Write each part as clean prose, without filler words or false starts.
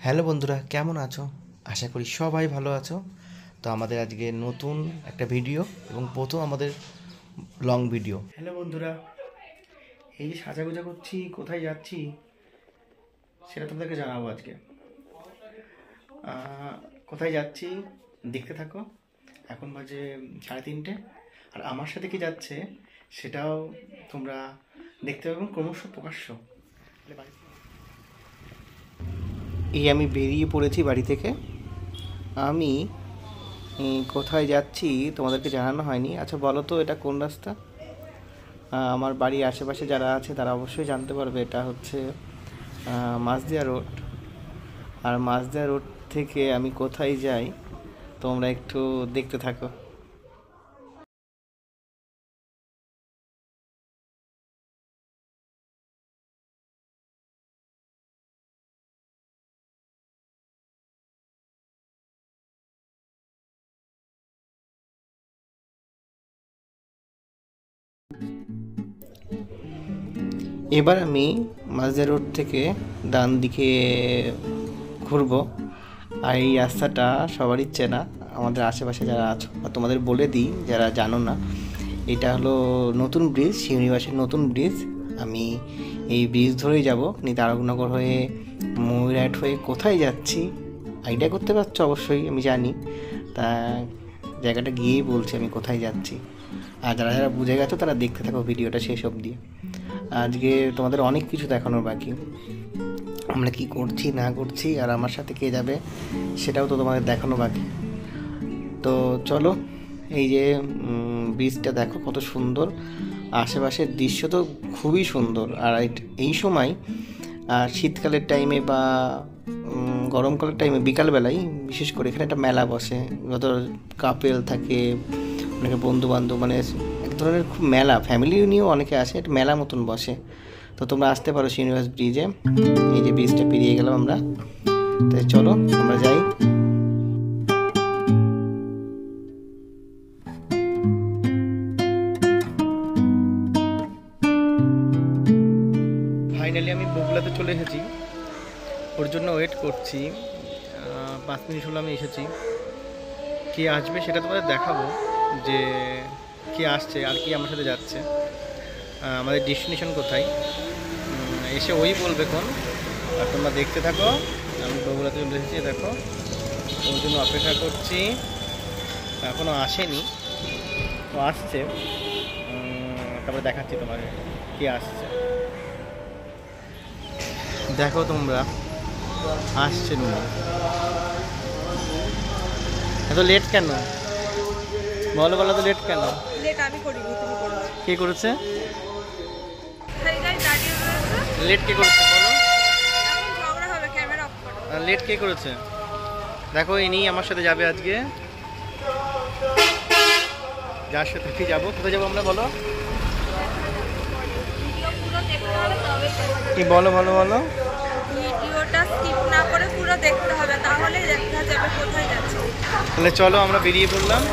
Hello বন্ধুরা, কেমন আছো? আশা করি সবাই ভালো আছো। তো আমাদের আজকে নতুন একটা ভিডিও এবং প্রথম আমাদের লং ভিডিও। হ্যালো বন্ধুরা, এই যে সাজাগোজা করছি, কোথায় যাচ্ছি সেটা তোমাদেরকে জানাবো আজকে। কোথায় যাচ্ছি দেখতে থাকো। এখন বাজে 3:30, আর আমার সাথে কি যাচ্ছে সেটাও তোমরা দেখতে পাবে এবং ক্রমশ প্রকাশ্য। এই আমি বেরিয়ে পড়েছি বাড়ি থেকে। আমি কোথায় যাচ্ছি তোমাদেরকে জানানো হয়নি। আচ্ছা বলো তো, এটা কোন রাস্তা? আমার বাড়ির আশেপাশে যারা আছে তারা অবশ্যই জানতে পারবে। এটা হচ্ছে মাঝদিয়া রোড। আর মাঝদিয়া রোড থেকে আমি কোথায় যাই তোমরা একটু দেখতে থাকো। এবার আমি মাঝদিয়া রোড থেকে ডান দিকে ঘুরবো। আর এই রাস্তাটা সবারই চেনা, আমাদের আশেপাশে যারা আছো। আর তোমাদের বলে দিই যারা জানো না, এটা হলো নতুন ব্রিজ, শিউনিবাসের নতুন ব্রিজ। আমি এই ব্রিজ ধরেই যাব, তারকনগর হয়ে ময়ূরহাট হয়ে কোথায় যাচ্ছি আইডিয়া করতে পারছো অবশ্যই, আমি জানি। তা জায়গাটা গিয়েই বলছি আমি কোথায় যাচ্ছি। আর যারা যারা বুঝে গেছো তারা দেখতে থাকো ভিডিওটা শেষ অবধি। আজকে তোমাদের অনেক কিছু দেখানোর বাকি, আমরা কি করছি না করছি আর আমার সাথে কে যাবে সেটাও তো তোমাদের দেখানো বাকি। তো চলো, এই যে ব্রিজটা দেখো কত সুন্দর, আশেপাশের দৃশ্য তো খুবই সুন্দর। আর এই সময় শীতকালের টাইমে বা গরমকালের টাইমে বিকালবেলায় বিশেষ করে এখানে একটা মেলা বসে। যত কাপেল থাকে, অনেকে বন্ধু বান্ধব, মানে এক ধরনের খুব মেলা, ফ্যামিলি নিয়েও অনেকে আসে, একটা মেলা মতন বসে। তো তোমরা আসতে পারো শ্রীনিবাস ব্রিজে। এই যে ব্রিজটা পেরিয়ে গেলাম আমরা, তাই চলো আমরা যাই। ফাইনালি আমি বগুড়াতে চলে এসেছি, ওর জন্য ওয়েট করছি। 5 মিনিট হলো আমি এসেছি। কে আসবে সেটা তোমাদের দেখাবো, যে কে আসছে আর কি আমার সাথে যাচ্ছে, আমাদের ডেস্টিনেশন কোথায় এসে ওই বলবে কোন। আর তোমরা দেখতে থাকো। আমি বগুড়াতে চলে এসেছি, দেখো ওর জন্য অপেক্ষা করছি, এখনও আসেনি, ও আসছে। তারপরে দেখাচ্ছি তোমাকে কে আসছে। দেখো তোমরা, আসছে নুনি। এত লেট কেন বলো, বলো তো লেট কেন? লেট আমি করিনি, তুমি করেছো। কে করেছে জায়গায় দাঁড়িয়ে রয়েছে। লেট? কে করেছে বলো? এখন ঝগড়া হবে, ক্যামেরা অফ করো। লেট কে করেছে? দেখো ইনি আমার সাথে যাবে আজকে, যার সাথে কি যাবো। কোথায় যাবো আমরা বলো? ভিডিও পুরো দেখতে হবে তবে কি বলো বলো বলো। ভিডিওটা স্কিপ না করে পুরো দেখতে হবে, তাহলে দেখা যাবে কোথায় যাচ্ছে। তাহলে চলো আমরা বেরিয়ে পড়লাম।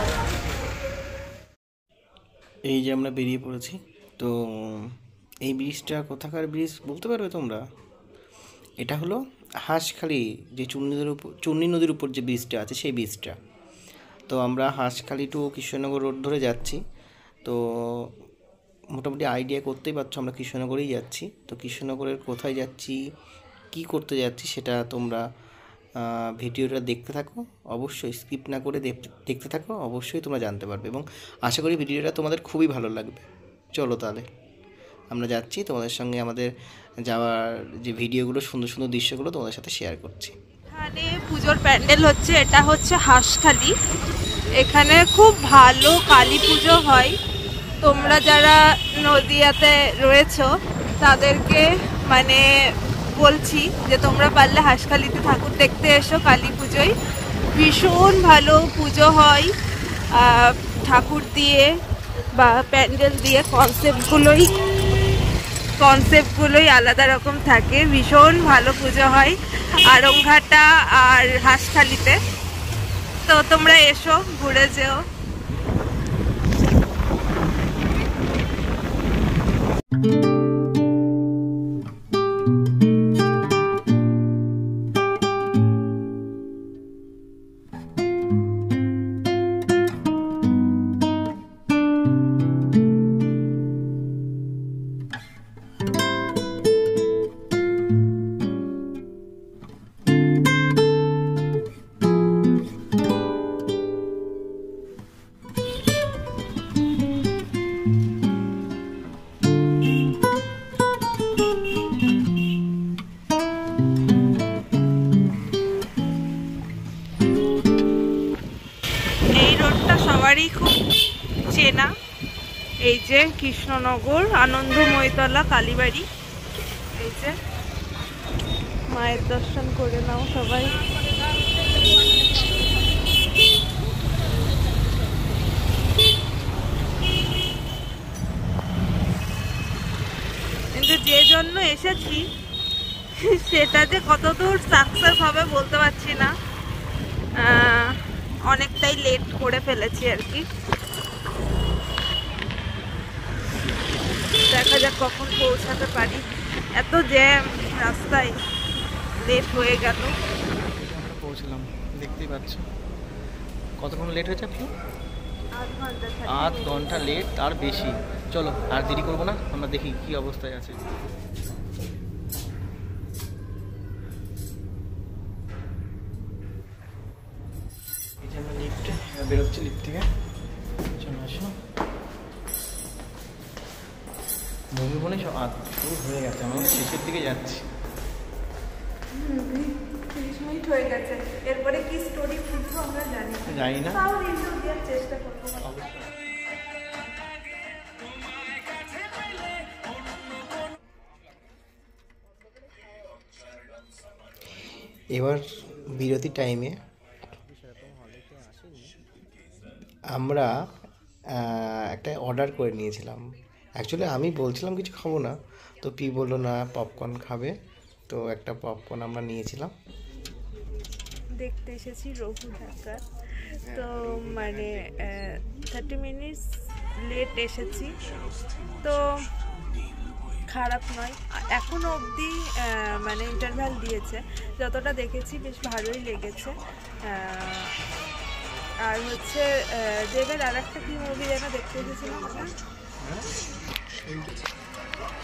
এই যে আমরা বেরিয়ে পড়েছি। তো এই ব্রিজটা কোথাকার ব্রিজ বলতে পারবে তোমরা? এটা হলো হাঁসখালি, যে চূর্ণী নদীর উপর যে ব্রিজটা আছে সেই ব্রিজটা। তো আমরা হাঁসখালি টু কৃষ্ণনগর রোড ধরে যাচ্ছি। তো মোটামুটি আইডিয়া করতেই পারছো আমরা কৃষ্ণনগরেই যাচ্ছি। তো কৃষ্ণনগরের কোথায় যাচ্ছি, কি করতে যাচ্ছি সেটা তোমরা ভিডিওটা দেখতে থাকো, অবশ্যই স্কিপ না করে দেখতে থাকো, অবশ্যই তোমরা জানতে পারবে এবং আশা করি ভিডিওটা তোমাদের খুবই ভালো লাগবে। চলো তাহলে আমরা যাচ্ছি, তোমাদের সঙ্গে আমাদের যাওয়ার যে ভিডিওগুলো, সুন্দর সুন্দর দৃশ্যগুলো তোমাদের সাথে শেয়ার করছি। এখানে পুজোর প্যান্ডেল হচ্ছে, এটা হচ্ছে হাঁসখালি। এখানে খুব ভালো কালী পুজো হয়। তোমরা যারা নদিয়াতে রয়েছো তাদেরকে মানে বলছি যে তোমরা পারলে হাঁসখালিতে ঠাকুর দেখতে এসো কালী পুজোয়। ভীষণ ভালো পুজো হয়, ঠাকুর দিয়ে বা প্যান্ডেল দিয়ে। কনসেপ্টগুলোই আলাদা রকম থাকে, ভীষণ ভালো পুজো হয় আরংঘাটা আর হাঁসখালিতে। তো তোমরা এসো, ঘুরে যেও। সবারই খুব চেনা। এই যে কৃষ্ণনগর আনন্দময়তলা কালীবাড়ি, এই যে মায়ের দর্শন করে নাও সবাই। কিন্তু যে জন্য এসেছি সেটা যে কতদূর সাকসেস হবে বলতে পারছি না, অনেকটাই লেট করে ফেলেছি আর কি। দেখা যাক কখন পৌঁছাতে পারি, এত জ্যাম রাস্তায়, লেট হয়ে গেল। পৌঁছলাম, দেখতেই পাচ্ছ কতক্ষণ লেট হয়েছে আপনি? 8 ঘন্টা। 8 ঘন্টা লেট, তার বেশি। চলো আর দেরি করবো না, আমরা দেখি কি অবস্থায় আছে। এই যে আমরা লিফট বেরোচ্ছি, লিফট থেকে। চলো আসো। মুভি মনে সব শুরু হয়ে গেছে, আমরা শেষের দিকে যাচ্ছি। 30 মিনিট হয়ে গেছে, এরপরে কি স্টোরি খুঁজবো আমরা জানি না, তাও রিভিউ দেওয়ার চেষ্টা করবো। এবার বিরতি টাইমে আমরা একটা অর্ডার করে নিয়েছিলাম। অ্যাকচুয়ালি আমি বলছিলাম কিছু খাবো না, তো পি বললো না পপকর্ন খাবে, তো একটা পপকর্ন আমরা নিয়েছিলাম। দেখতে এসেছি রঘু ঢাকা, তো মানে 30 মিনিটস লেট এসেছি, তো খারাপ নয়। এখনও অবধি মানে ইন্টারভ্যাল দিয়েছে, যতটা দেখেছি বেশ ভালোই লেগেছে। আর হচ্ছে দেবের আর একটা কি মুভি যেন দেখতে এসেছিলাম,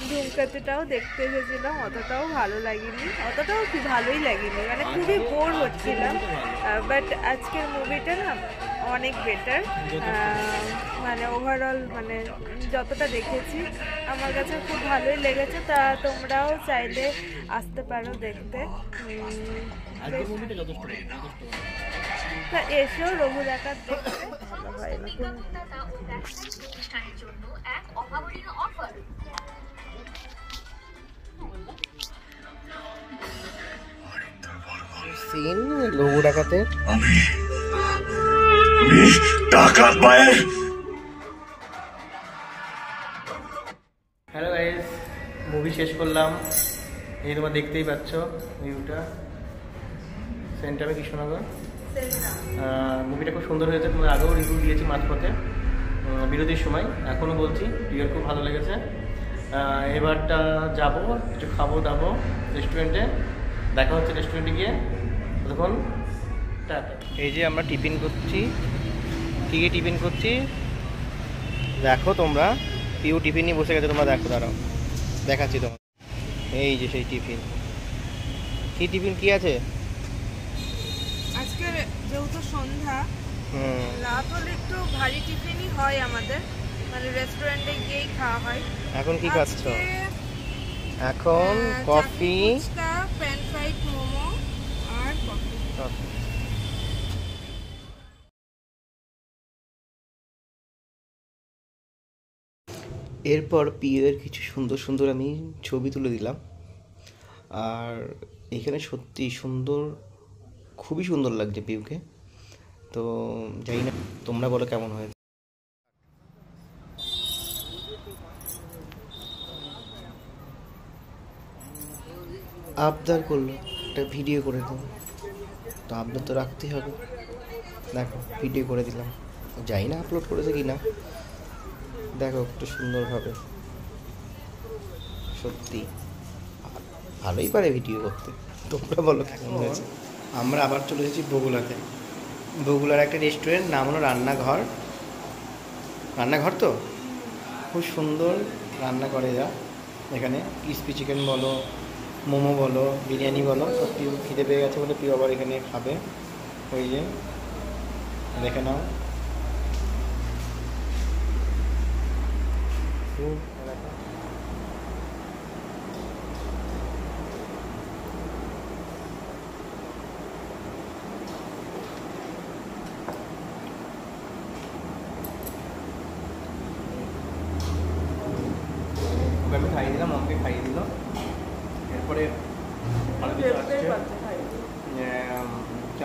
ধূমকেতুটাও দেখতে এসেছিলাম, অতটাও ভালো লাগেনি, অতটাও কি ভালোই লাগেনি, মানে খুবই বোর হচ্ছিলাম। বাট আজকের মুভিটা না অনেক বেটার, মানে ওভারঅল মানে যতটা দেখেছি আমার কাছে খুব ভালোই লেগেছে। তা তোমরাও চাইলে আসতে পারো দেখতে। তা এসেও রঘু ঢাকার দেখতে ভালো হয় না। সিন রঘু ডাকাতের। হ্যালো গাইস, মুভি শেষ করলাম, এই তোমরা দেখতেই পাচ্ছ ভিউটা, সেন্টারে কৃষ্ণনগর। মুভিটা খুব সুন্দর হয়েছে, তোমরা আগেও রিভিউ দিয়েছি মাঝপথে বিরতির সময়, এখনও বলছি ভিউর খুব ভালো লেগেছে। এবারটা যাবো, কিছু খাবো দাবো রেস্টুরেন্টে, দেখা হচ্ছে রেস্টুরেন্টে গিয়ে। তখন এই যে আমরা টিফিন করছি, কী কী টিফিন করছি দেখো তোমরা। পিউ টিফিন নিয়ে বসে গেছে, তোমরা দেখো, দাঁড়াও দেখাচ্ছি তোমার। এই যে সেই টিফিন, কি টিফিন কি আছে আজকে যেহেতু সন্ধ্যা, রাত হলে একটু ভারী টিফিনই হয় আমাদের, মানে রেস্টুরেন্টে গিয়েই খাওয়া হয়। এখন কি খাচ্ছ? এখন কফি, প্যান ফ্রাইড মোমো আর কফি। এরপর পিউয়ের কিছু সুন্দর সুন্দর আমি ছবি তুলে দিলাম। আর এখানে সত্যি সুন্দর, খুবই সুন্দর লাগছে পিউকে। তো জানি না তোমরা বলো কেমন হয়েছে। আবদার করলো একটা ভিডিও করে দাও, তো আবদার তো রাখতেই হবে। দেখো ভিডিও করে দিলাম, জানি না আপলোড করেছে কি না, দেখো একটু সুন্দরভাবে। সত্যি ভালোই পারে ভিডিও করতে, তোমরা বলো কেমন হয়েছে। আমরা আবার চলে এসেছি বগুলাতে। বগুলার একটা রেস্টুরেন্ট, নাম হলো রান্নাঘর। রান্নাঘর তো খুব সুন্দর রান্না করে যা, এখানে ক্রিসপি চিকেন বলো, মোমো বলো, বিরিয়ানি বলো, তো পিউ খিদে পেয়ে গেছে বলে পিউ আবার এখানে খাবে। ওই যে দেখে নাও,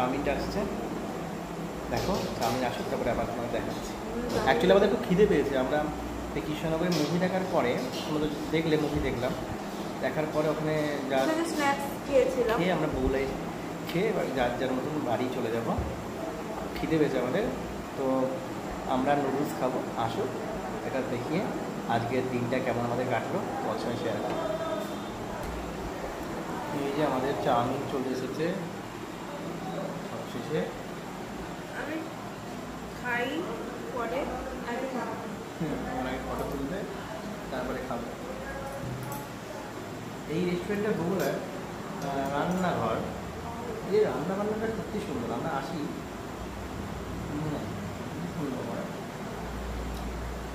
চাউমিনটা আসছে, দেখো চাউমিন আসুক তারপরে আবার তোমাকে দেখাচ্ছি। অ্যাকচুয়ালি আমাদের একটু খিদে পেয়েছে, আমরা এই কৃষ্ণনগরে মুভি দেখার পরে, আমাদের দেখলে মুভি দেখলাম, দেখার পরে ওখানে যা স্ন্যাক্স খেয়েছিলাম, খেয়ে আমরা বউলাই খেয়ে এবার যার যার মতন বাড়ি চলে যাব। খিদে পেয়েছে আমাদের, তো আমরা নুডলস খাবো, আসুক এটা দেখিয়ে আজকের দিনটা কেমন আমাদের কাটলো তোমার সঙ্গে শেয়ার করবো। এই যে আমাদের চাউমিন চলে এসেছে সবশেষে। আমি খাই পরে আগে ওনাকে ফটো তুলবে তারপরে খাবো। এই রেস্টুরেন্টের বগুড়ার রান্নাঘর, এই রান্না বান্নাটা সত্যি সুন্দর। আমরা আসি সুন্দর করে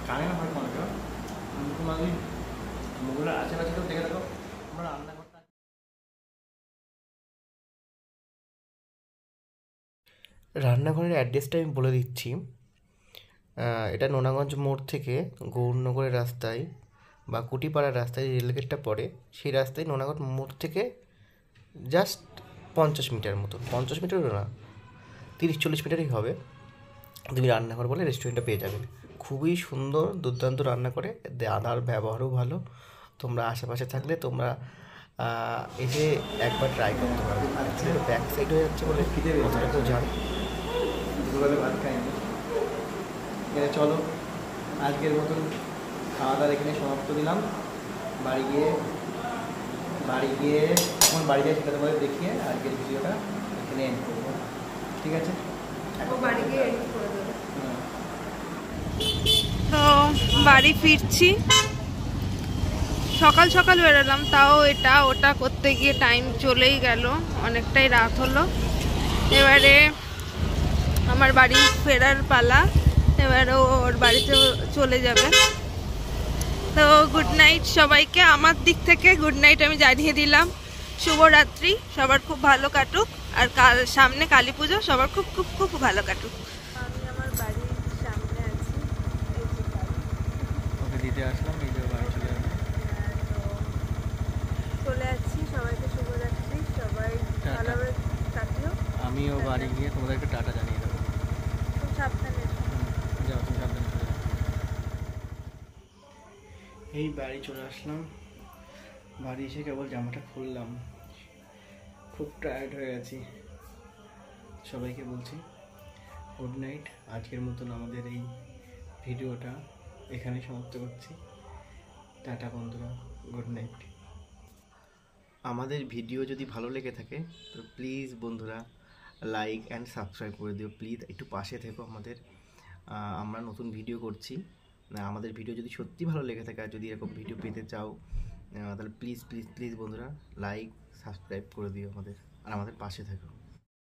জানি না হয় কোনটা, তোমার ওই বগুড়ার আশেপাশে তো দেখে দেখো আমরা রান্নাঘরটা। রান্নাঘরের অ্যাড্রেসটা আমি বলে দিচ্ছি। এটা নোনাগঞ্জ মোড় থেকে গৌরনগরের রাস্তায় বা কুটিপাড়ার রাস্তায় রেলগেটটা পড়ে, সেই রাস্তায় নোনাগঞ্জ মোড় থেকে জাস্ট 50 মিটার মতো, 50 মিটারও না, 30-40 মিটারই হবে। তুমি রান্নাঘর বলে রেস্টুরেন্টটা পেয়ে যাবে। খুবই সুন্দর, দুর্দান্ত রান্না করে, দাদার ব্যবহারও ভালো। তোমরা আশেপাশে থাকলে তোমরা এসে একবার ট্রাই করতে পারো। ব্যাক সাইড হয়ে যাচ্ছে বলে অতটা কেউ জানে দুপুরবেলা ভাত খাইনি। এখানে চলো আজকের মতন খাওয়া দাওয়া এখানে সমাপ্ত দিলাম। বাড়ি গিয়ে এখন বাড়ি যাই সেটা তোমাদের দেখিয়ে আজকের ভিডিওটা এখানে এন্ড করবো, ঠিক আছে? বাড়ি গিয়ে এডিট করে দেবো। তো বাড়ি ফিরছি, সকাল সকাল বেরোলাম, তাও এটা ওটা করতে গিয়ে টাইম চলেই গেল, অনেকটাই রাত হলো। এবারে আমার বাড়ি ফেরার পালা, এবারে ওর বাড়িতে চলে যাবে। তো গুড নাইট সবাইকে, আমার দিক থেকে গুড নাইট আমি জানিয়ে দিলাম। শুভরাত্রি, সবার খুব ভালো কাটুক, আর কাল সামনে কালী পুজো, সবার খুব খুব খুব ভালো কাটুক। আমি আমার বাড়ির সামনে আছি, ওকে দিতে আসলাম, এই যে বাড়ি চলে যাবে। চলে যাচ্ছি, সবাইকে শুভরাত্রি, সবাই ভালোভাবে কাটিও। আমিও বাড়ি গিয়ে তোমাদেরকে টাটা জানিয়ে দেবো। খুব সাবধানে। যাও তুমি সাবধানে চলে যাও। এই বাড়ি চলে আসলাম, বাড়ি এসে কেবল জামাটা খুললাম, খুব টায়ার্ড হয়ে গেছি। সবাইকে বলছি গুড নাইট। আজকের মতন আমাদের এই ভিডিওটা এখানেই সমাপ্ত করছি। টাটা বন্ধুরা, গুড নাইট। আমাদের ভিডিও যদি ভালো লেগে থাকে তো প্লিজ বন্ধুরা লাইক অ্যান্ড সাবস্ক্রাইব করে দিও, প্লিজ একটু পাশে থেকো আমাদের। আমরা নতুন ভিডিও করছি, আমাদের ভিডিও যদি সত্যি ভালো লেগে থাকে আর যদি এরকম ভিডিও পেতে চাও তাহলে প্লিজ প্লিজ প্লিজ বন্ধুরা লাইক সাবস্ক্রাইব করে দিও আমাদের, আর আমাদের পাশে থেকো।